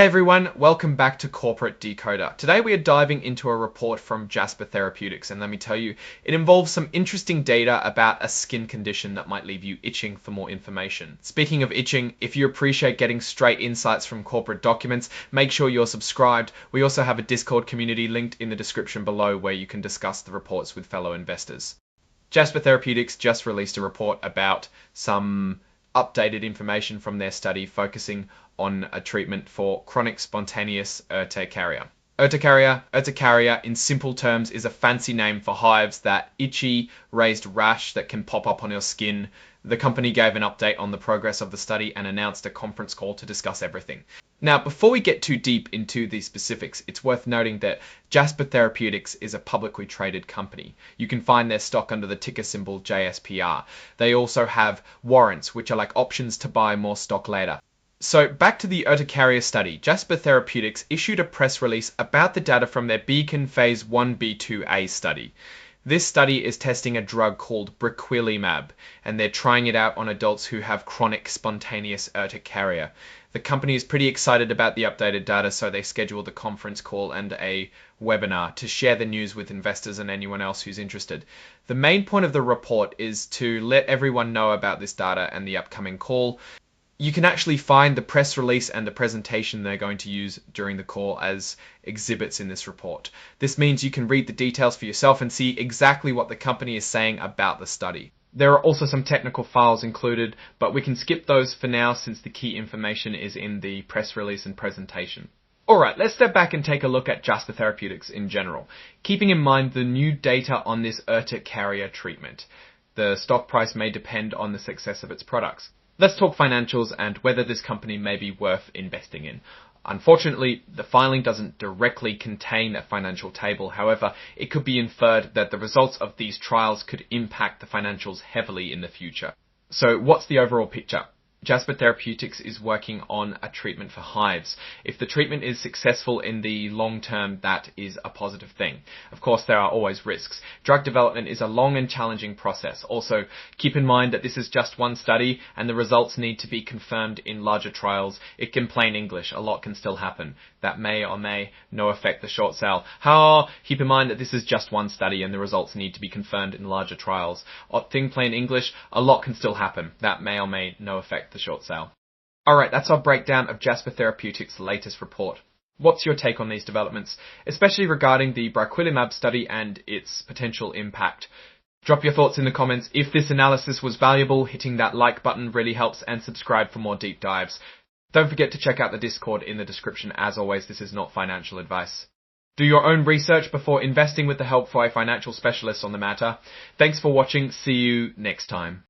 Hey everyone, welcome back to Corporate Decoder. Today we are diving into a report from Jasper Therapeutics, and let me tell you, it involves some interesting data about a skin condition that might leave you itching for more information. Speaking of itching, if you appreciate getting straight insights from corporate documents, make sure you're subscribed. We also have a Discord community linked in the description below where you can discuss the reports with fellow investors. Jasper Therapeutics just released a report about some updated information from their study focusing on a treatment for chronic spontaneous urticaria. Urticaria, in simple terms, is a fancy name for hives, that itchy, raised rash that can pop up on your skin. The company gave an update on the progress of the study and announced a conference call to discuss everything. Now, before we get too deep into the specifics, it's worth noting that Jasper Therapeutics is a publicly traded company. You can find their stock under the ticker symbol JSPR. They also have warrants, which are like options to buy more stock later. So back to the urticaria study, Jasper Therapeutics issued a press release about the data from their Beacon Phase 1b/2a study. This study is testing a drug called briquilimab, and they're trying it out on adults who have chronic spontaneous urticaria. The company is pretty excited about the updated data, so they scheduled a conference call and a webinar to share the news with investors and anyone else who's interested. The main point of the report is to let everyone know about this data and the upcoming call. You can actually find the press release and the presentation they're going to use during the call as exhibits in this report. This means you can read the details for yourself and see exactly what the company is saying about the study. There are also some technical files included, but we can skip those for now since the key information is in the press release and presentation. Alright, let's step back and take a look at Jasper Therapeutics in general, keeping in mind the new data on this urticaria treatment. The stock price may depend on the success of its products. Let's talk financials and whether this company may be worth investing in. Unfortunately, the filing doesn't directly contain a financial table. However, it could be inferred that the results of these trials could impact the financials heavily in the future. So what's the overall picture? Jasper Therapeutics is working on a treatment for hives. If the treatment is successful in the long term, that is a positive thing. Of course, there are always risks. Drug development is a long and challenging process. Also, keep in mind that this is just one study and the results need to be confirmed in larger trials. It can plain English, a lot can still happen. That may or may no affect the short sale. Keep in mind that this is just one study and the results need to be confirmed in larger trials. Thing plain English, a lot can still happen. That may or may no affect the short sale. Alright, that's our breakdown of Jasper Therapeutics' latest report. What's your take on these developments, especially regarding the briquilimab study and its potential impact? Drop your thoughts in the comments. If this analysis was valuable, hitting that like button really helps, and subscribe for more deep dives. Don't forget to check out the Discord in the description. As always, this is not financial advice. Do your own research before investing with the help of a financial specialist on the matter. Thanks for watching. See you next time.